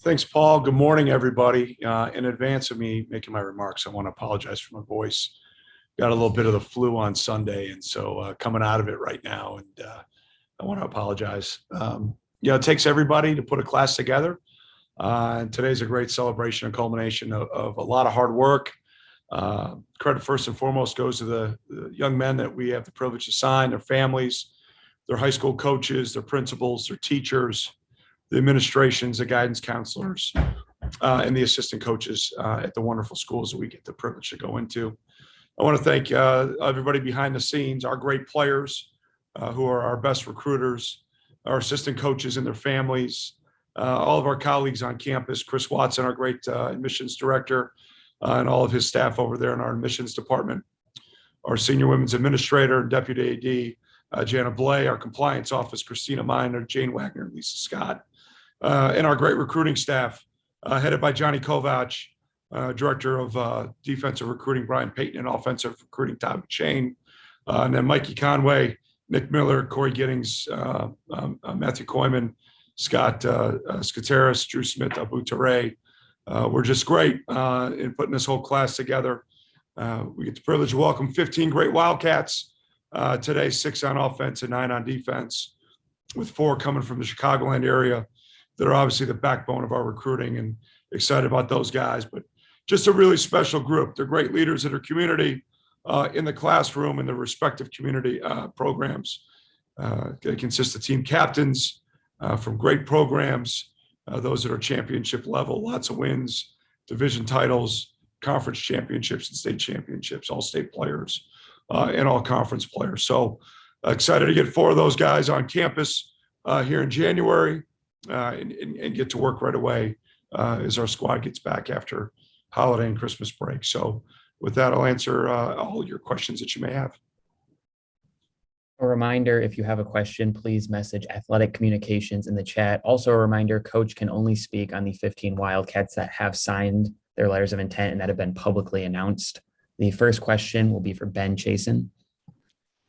Thanks, Paul. Good morning, everybody. In advance of me making my remarks, I want to apologize for my voice. Got a little bit of the flu on Sunday, and so coming out of it right now, and I want to apologize. It takes everybody to put a class together, and today's a great celebration and culmination of a lot of hard work. Credit first and foremost goes to the young men that we have the privilege to sign, their families, their high school coaches, their principals, their teachers, the administrations, the guidance counselors, and the assistant coaches at the wonderful schools that we get the privilege to go into. I want to thank everybody behind the scenes, our great players who are our best recruiters, our assistant coaches and their families, all of our colleagues on campus, Chris Watson, our great admissions director, and all of his staff over there in our admissions department, our senior women's administrator and deputy AD, Jana Blay, our compliance office, Christina Miner, Jane Wagner, and Lisa Scott, and our great recruiting staff, headed by Johnny Kovac, director of defensive recruiting, Brian Payton, and offensive recruiting, Todd McShane, and then Mikey Conway, Nick Miller, Corey Giddings, Matthew Koyman, Scott Skateris, Drew Smith, Abu Ture. We're just great in putting this whole class together. We get the privilege to welcome 15 great Wildcats today, 6 on offense and 9 on defense, with 4 coming from the Chicagoland area that are obviously the backbone of our recruiting, and excited about those guys. But just a really special group. They're great leaders in their community, in the classroom, and their respective community programs. They consist of team captains from great programs, those that are championship level, lots of wins, division titles, conference championships and state championships, all state players, and all conference players. So excited to get 4 of those guys on campus here in January and get to work right away as our squad gets back after holiday and Christmas break. So with that, I'll answer all your questions that you may have. A reminder, if you have a question, please message Athletic Communications in the chat. Also a reminder, Coach can only speak on the 15 Wildcats that have signed their letters of intent and that have been publicly announced. The first question will be for Ben Chasen.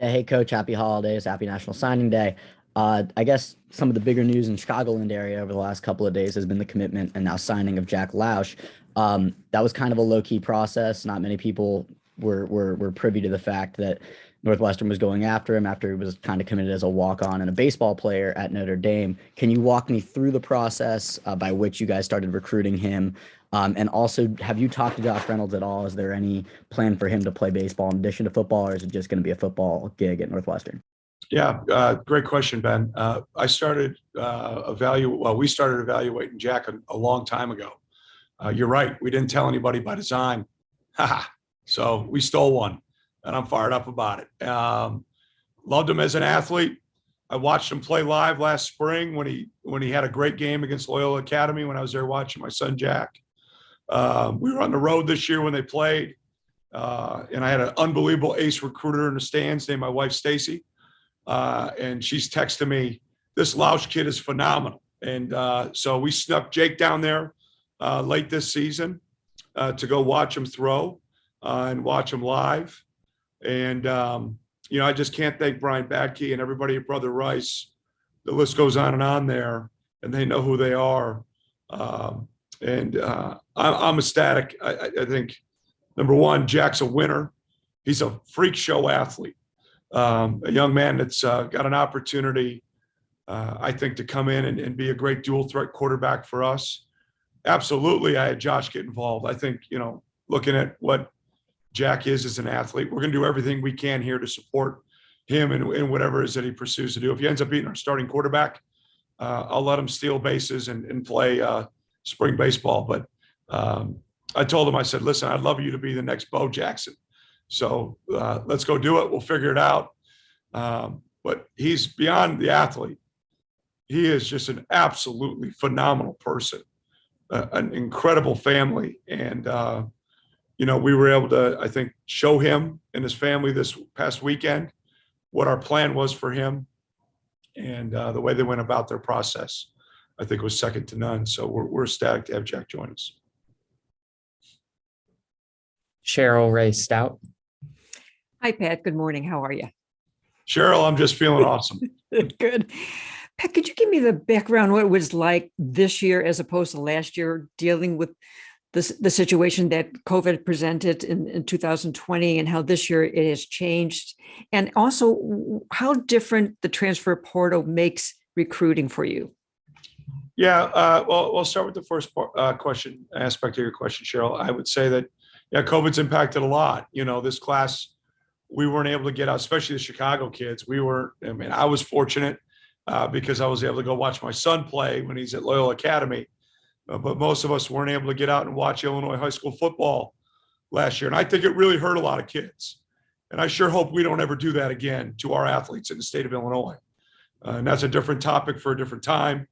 Hey, Coach, happy holidays, happy National Signing Day. I guess some of the bigger news in Chicagoland area over the last couple of days has been the commitment and now signing of Jack Lausch. That was kind of a low-key process. Not many people were privy to the fact that Northwestern was going after him after he was kind of committed as a walk-on and a baseball player at Notre Dame. Can you walk me through the process by which you guys started recruiting him? And also, have you talked to Josh Reynolds at all? Is there any plan for him to play baseball in addition to football, or is it just going to be a football gig at Northwestern? Yeah, great question, Ben. We started evaluating Jack a long time ago. You're right. We didn't tell anybody by design. So we stole one, and I'm fired up about it. Loved him as an athlete. I watched him play live last spring when he had a great game against Loyola Academy when I was there watching my son Jack. We were on the road this year when they played, and I had an unbelievable ace recruiter in the stands named my wife Stacy, and she's texting me, "This Lausch kid is phenomenal." And so we snuck Jake down there late this season to go watch him throw and watch him live. And I just can't thank Brian Badke and everybody at Brother Rice. The list goes on there, and they know who they are. I'm ecstatic. I think, number one, Jack's a winner. He's a freak show athlete, a young man that's got an opportunity, I think, to come in and be a great dual threat quarterback for us. Absolutely, I had Josh get involved. I think, looking at what Jack is as an athlete, we're going to do everything we can here to support him in whatever it is that he pursues to do. If he ends up being our starting quarterback, I'll let him steal bases and play spring baseball. But I told him, I said, "Listen, I'd love you to be the next Bo Jackson. So let's go do it. We'll figure it out." But he's beyond the athlete. He is just an absolutely phenomenal person, an incredible family. And, we were able to, I think, show him and his family this past weekend what our plan was for him. And the way they went about their process, I think, was second to none. So we're ecstatic to have Jack join us. Cheryl Ray Stout. Hi, Pat. Good morning. How are you? Cheryl, I'm just feeling awesome. Good. Pat, could you give me the background, what it was like this year as opposed to last year, dealing with the situation that COVID presented in 2020 and how this year it has changed? And also how different the transfer portal makes recruiting for you? Yeah, well, we'll start with the first question aspect of your question, Cheryl. I would say that, yeah, COVID's impacted a lot. This class, we weren't able to get out, especially the Chicago kids. I was fortunate because I was able to go watch my son play when he's at Loyola Academy. But most of us weren't able to get out and watch Illinois high school football last year. And I think it really hurt a lot of kids. And I sure hope we don't ever do that again to our athletes in the state of Illinois. And that's a different topic for a different time,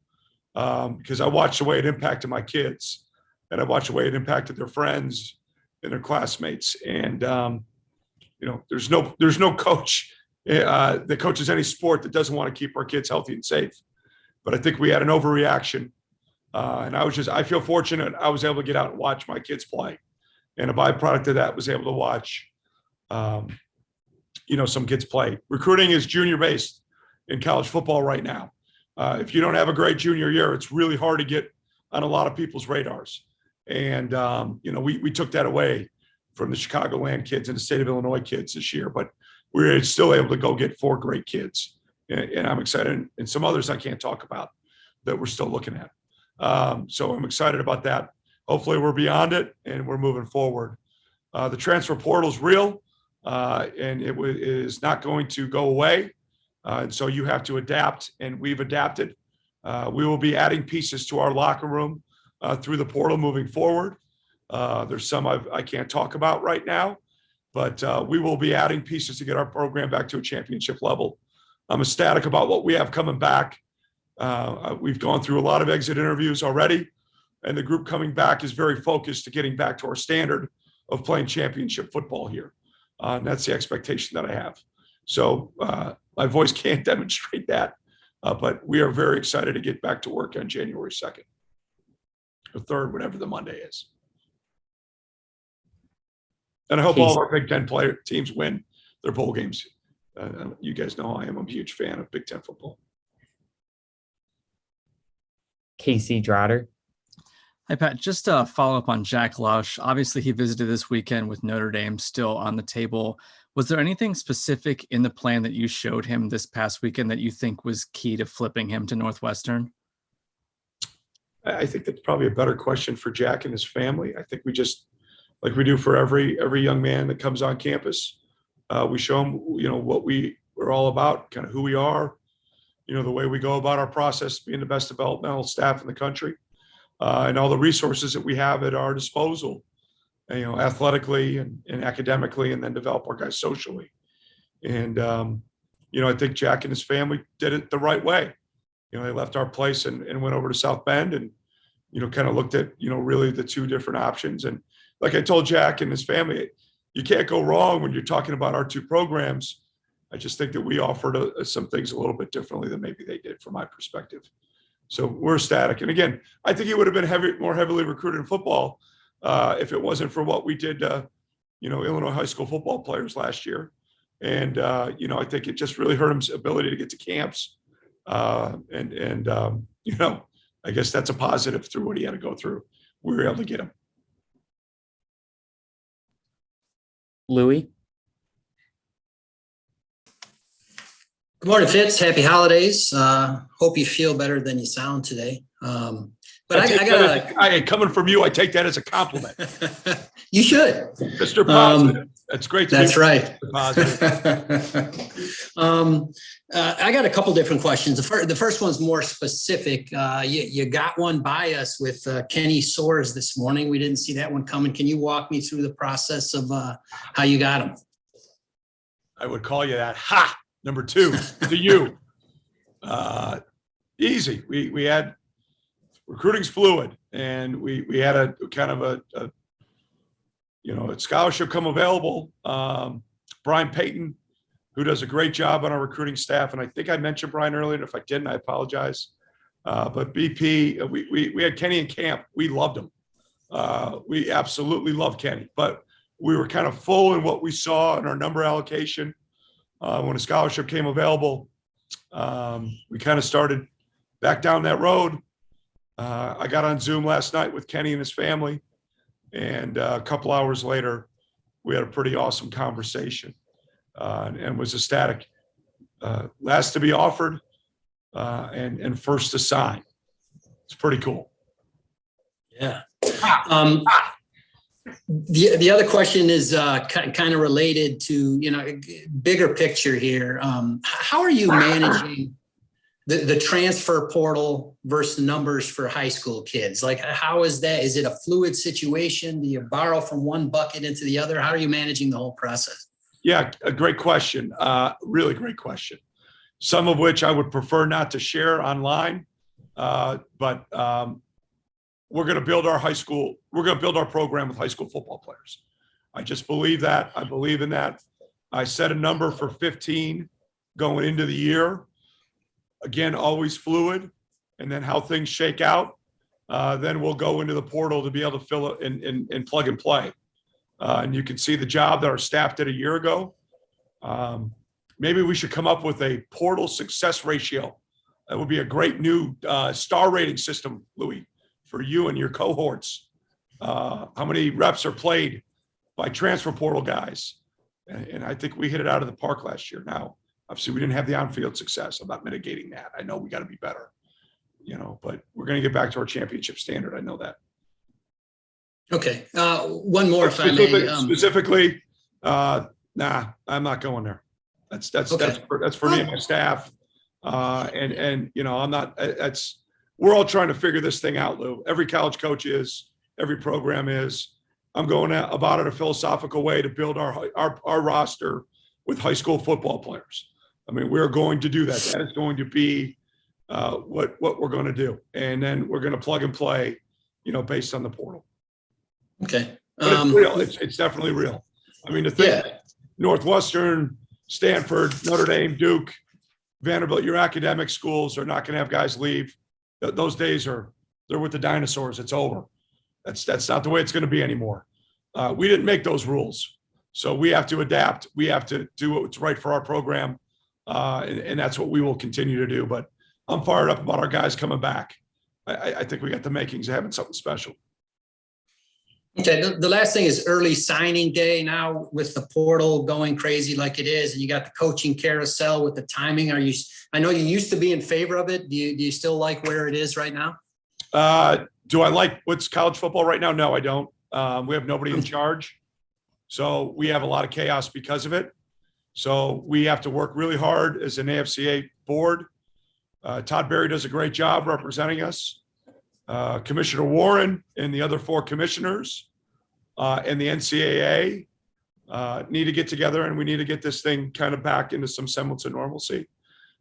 because I watched the way it impacted my kids, and I watched the way it impacted their friends and their classmates. And, there's no coach that coaches any sport that doesn't want to keep our kids healthy and safe. But I think we had an overreaction. And I feel fortunate I was able to get out and watch my kids play. And a byproduct of that was able to watch, some kids play. Recruiting is junior based in college football right now. If you don't have a great junior year, it's really hard to get on a lot of people's radars. And, we took that away from the Chicagoland kids and the state of Illinois kids this year, but we're still able to go get 4 great kids. And I'm excited, and some others I can't talk about that we're still looking at. So I'm excited about that. Hopefully we're beyond it and we're moving forward. The transfer portal is real, and it is not going to go away. And so you have to adapt, and we've adapted. We will be adding pieces to our locker room through the portal moving forward. There's some I can't talk about right now, but we will be adding pieces to get our program back to a championship level. I'm ecstatic about what we have coming back. We've gone through a lot of exit interviews already, and the group coming back is very focused to getting back to our standard of playing championship football here. And that's the expectation that I have. So my voice can't demonstrate that, but we are very excited to get back to work on January 2nd or 3rd, whatever the Monday is. And I hope all of our Big Ten player teams win their bowl games. You guys know I am a huge fan of Big Ten football. Casey Drotter. Hi, Pat. Just to follow up on Jack Lausch. Obviously, he visited this weekend with Notre Dame still on the table. Was there anything specific in the plan that you showed him this past weekend that you think was key to flipping him to Northwestern? I think that's probably a better question for Jack and his family. I think we just, like we do for every young man that comes on campus, we show them, what we're all about, kind of who we are, the way we go about our process, being the best developmental staff in the country, and all the resources that we have at our disposal, athletically and academically, and then develop our guys socially. And, I think Jack and his family did it the right way. They left our place and went over to South Bend and, kind of looked at, really the 2 different options. And like I told Jack and his family, you can't go wrong when you're talking about our 2 programs. I just think that we offered some things a little bit differently than maybe they did from my perspective. So we're ecstatic. And again, I think he would have been more heavily recruited in football if it wasn't for what we did, Illinois high school football players last year. And, I think it just really hurt his ability to get to camps. I guess that's a positive through what he had to go through. We were able to get him. Louis. Good morning, Fitz. Happy holidays. Hope you feel better than you sound today. But coming from you, I take that as a compliment. You should. Mr. Positive. That's great. That's right. Positive. I got a couple different questions. The first one's more specific. You got one by us with Kenny Soares this morning. We didn't see that one coming. Can you walk me through the process of how you got him? I would call you that. Ha! Number 2 to you. Easy. We had recruiting's fluid, and we had a kind of a scholarship come available. Brian Payton, who does a great job on our recruiting staff, and I think I mentioned Brian earlier, and if I didn't, I apologize. But BP, we had Kenny in camp. We loved him. We absolutely love Kenny, but we were kind of full in what we saw in our number allocation. When a scholarship came available, we kind of started back down that road. I got on Zoom last night with Kenny and his family, and a couple hours later, we had a pretty awesome conversation, and was ecstatic. Last to be offered, and first to sign. It's pretty cool. Yeah. The other question is kind of related to, bigger picture here. How are you managing the transfer portal versus numbers for high school kids? Like, how is that? Is it a fluid situation? Do you borrow from one bucket into the other? How are you managing the whole process? Yeah, a great question. Really great question. Some of which I would prefer not to share online, but we're going to build our high school. We're going to build our program with high school football players. I just believe that. I believe in that. I set a number for 15 going into the year. Again, always fluid. And then how things shake out, then we'll go into the portal to be able to fill it and plug and play. And you can see the job that our staff did a year ago. Maybe we should come up with a portal success ratio. That would be a great new star rating system, Louis, for you and your cohorts. How many reps are played by transfer portal guys? And I think we hit it out of the park last year. Now, obviously, we didn't have the on-field success. I'm not mitigating that. I know we got to be better, but we're going to get back to our championship standard. I know that. Okay. One more, if I may. Specifically, nah, I'm not going there. That's Okay. that's for me and my staff. And I'm not. We're all trying to figure this thing out, Lou. Every college coach is. Every program is. I'm going about it a philosophical way to build our roster with high school football players. I mean, we're going to do that. That is going to be what we're going to do, and then we're going to plug and play, based on the portal. Okay. But it's real. It's definitely real. I mean, the thing, Northwestern, Stanford, Notre Dame, Duke, Vanderbilt, your academic schools are not going to have guys leave. Those days they're with the dinosaurs. It's over. That's not the way it's going to be anymore. We didn't make those rules, so we have to adapt. We have to do what's right for our program, and that's what we will continue to do. But I'm fired up about our guys coming back. I think we got the makings of having something special. Okay, the last thing is early signing day now with the portal going crazy like it is, and you got the coaching carousel with the timing. I know you used to be in favor of it. Do you still like where it is right now? Do I like what's college football right now? No, I don't. We have nobody in charge. So we have a lot of chaos because of it. So we have to work really hard as an AFCA board. Todd Berry does a great job representing us. Commissioner Warren and the other 4 commissioners and the NCAA need to get together, and we need to get this thing kind of back into some semblance of normalcy.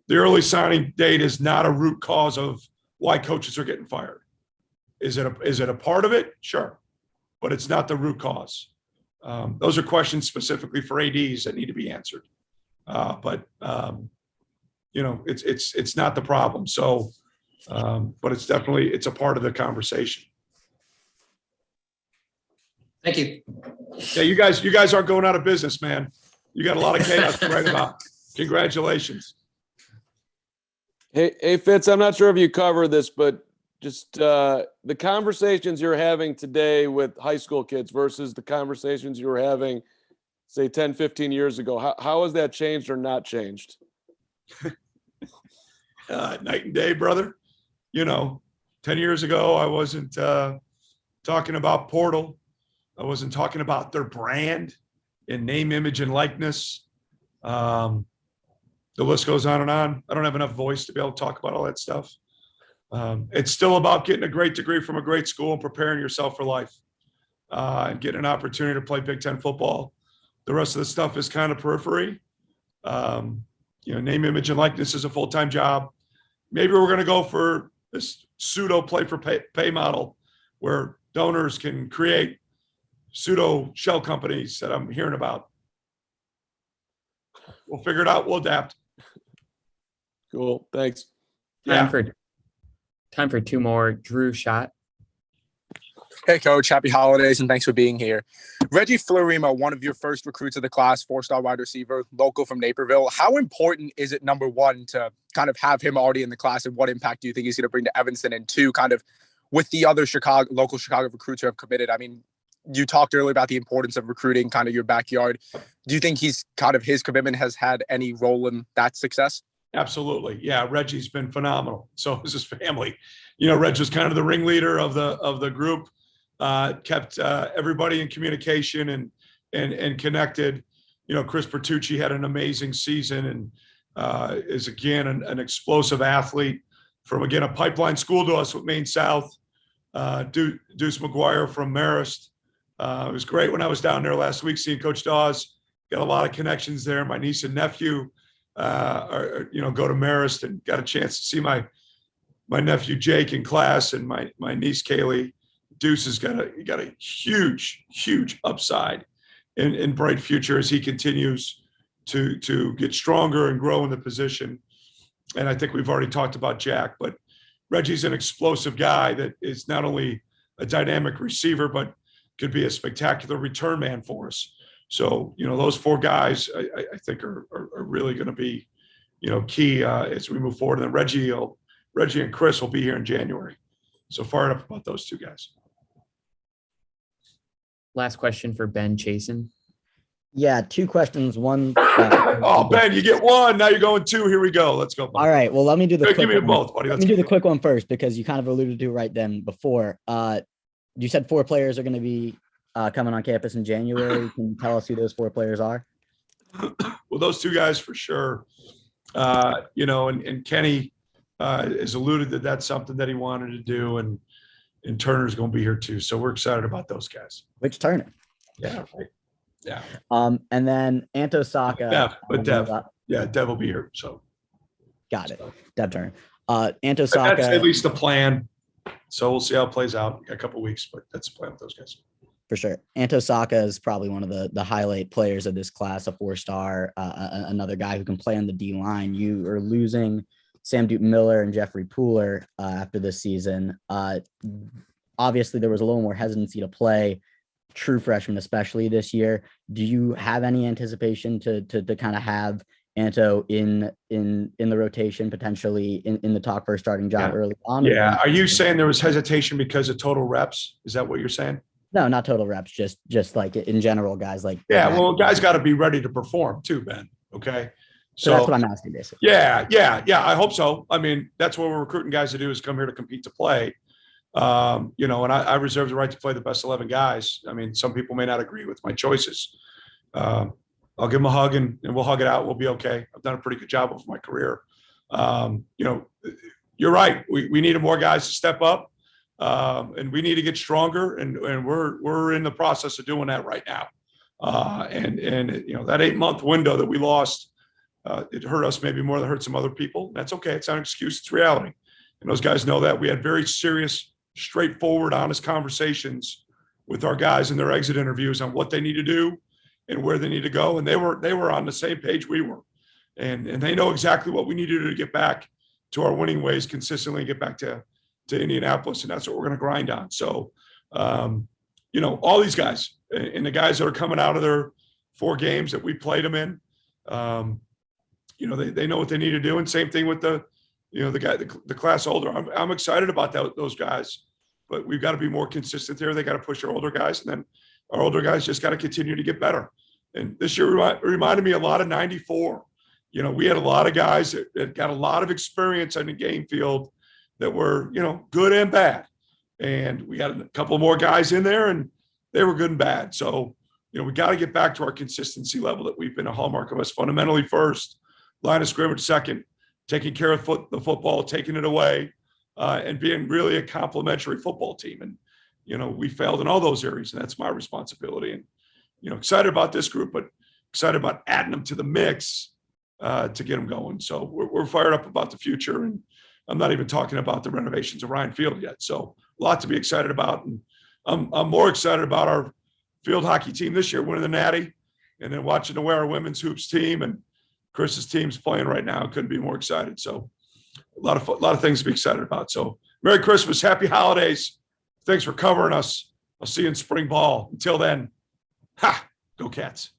The early signing date is not a root cause of why coaches are getting fired. Is it a part of it? Sure, but it's not the root cause. Those are questions specifically for ADs that need to be answered. But it's not the problem. So. But it's a part of the conversation. Thank you. Yeah, you guys aren't going out of business, man. You got a lot of chaos to write about. Congratulations. Hey, Fitz, I'm not sure if you covered this, but just the conversations you're having today with high school kids versus the conversations you were having, say, 10, 15 years ago, how has that changed or not changed? Night and day, brother. 10 years ago, I wasn't talking about portal. I wasn't talking about their brand and name, image, and likeness. The list goes on and on. I don't have enough voice to be able to talk about all that stuff. It's still about getting a great degree from a great school and preparing yourself for life and getting an opportunity to play Big Ten football. The rest of the stuff is kind of periphery. Name, image, and likeness is a full-time job. Maybe we're going to go for this pseudo play for pay model where donors can create pseudo shell companies that I'm hearing about. We'll figure it out. We'll adapt. Cool. Thanks. Time for 2 more. Drew Shot. Hey, Coach. Happy holidays, and thanks for being here. Reggie Florimo, one of your first recruits of the class, 4-star wide receiver, local from Naperville. How important is it, number one, to kind of have him already in the class, and what impact do you think he's going to bring to Evanston? And two, kind of with the other local Chicago recruits who have committed? I mean, you talked earlier about the importance of recruiting kind of your backyard. Do you think his commitment has had any role in that success? Absolutely. Yeah. Reggie's been phenomenal. So is his family. Reg was kind of the ringleader of the group, kept everybody in communication and connected. Chris Bertucci had an amazing season and is again an explosive athlete from, again, a pipeline school to us with Maine South. Deuce McGuire from Marist. It was great when I was down there last week seeing Coach Dawes. Got a lot of connections there. My niece and nephew go to Marist, and got a chance to see my nephew Jake in class, and my niece Kaylee. Deuce has got a huge upside and bright future as he continues to get stronger and grow in the position. And I think we've already talked about Jack, but Reggie's an explosive guy that is not only a dynamic receiver, but could be a spectacular return man for us. So, those four guys, I think are really going to be, key as we move forward. And then Reggie and Chris will be here in January. So fired up about those two guys. Last question for Ben Chasen. Yeah, two questions. One. Oh, Ben, you get one. Now you're going two. Here we go. Let's go. All right. Well, let me do the quick give me one. both, buddy. Let me do the quick one first, because you kind of alluded to right then before. You said 4 players are going to be coming on campus in January. Can you tell us who those 4 players are? Well, those two guys for sure. And Kenny has alluded that that's something that he wanted to do, and Turner's going to be here too. So we're excited about those guys. Which Turner? Yeah, right. Yeah. And then Anto Saka. Dev will be here. So got it. Dev Turner. Anto that's Saka. at least the plan. So we'll see how it plays out. A couple of weeks, but that's the plan with those guys. For sure. Anto Saka is probably one of the highlight players of this class, a 4-star, another guy who can play on the D line. You are losing Sam Miller and Jeffrey Pooler after this season. Obviously, there was a little more hesitancy to play true freshmen, especially this year. Do you have any anticipation to kind of have Anto in the rotation, potentially in the talk for a starting job early on? Yeah. Are you saying there was hesitation because of total reps? Is that what you're saying? No, not total reps, just like in general, guys like. Yeah, well, guys got to be ready to perform too, Ben. Okay. So that's what I'm asking, basically. Yeah. I hope so. I mean, that's what we're recruiting guys to do, is come here to compete to play. And I reserve the right to play the best 11 guys. I mean, some people may not agree with my choices. I'll give them a hug and we'll hug it out. We'll be okay. I've done a pretty good job of my career. You're right. We needed more guys to step up. And we need to get stronger, and we're in the process of doing that right now. That 8-month window that we lost, it hurt us maybe more than it hurt some other people. That's okay. It's not an excuse. It's reality. And those guys know that. We had very serious, straightforward, honest conversations with our guys in their exit interviews on what they need to do and where they need to go. And they were on the same page we were, and they know exactly what we need to do to get back to our winning ways consistently, get back to Indianapolis. And that's what we're going to grind on. So, all these guys and the guys that are coming out of their 4 games that we played them in, they know what they need to do. And same thing with the class older. I'm excited about those guys, but we've got to be more consistent there. They got to push our older guys, and then our older guys just got to continue to get better. And this year reminded me a lot of 94. We had a lot of guys that got a lot of experience on the game field that were, good and bad. And we got a couple more guys in there, and they were good and bad. So, we got to get back to our consistency level that we've been a hallmark of us. Fundamentally first, line of scrimmage second, taking care of the football, taking it away, and being really a complementary football team. And, we failed in all those areas, and that's my responsibility. And, excited about this group, but excited about adding them to the mix to get them going. So we're fired up about the future. And I'm not even talking about the renovations of Ryan Field yet. So a lot to be excited about. And I'm more excited about our field hockey team this year winning the Natty, and then watching the way our women's hoops team and Chris's team's playing right now. Couldn't be more excited. So a lot of things to be excited about. So Merry Christmas, Happy Holidays. Thanks for covering us. I'll see you in spring ball. Until then, go Cats.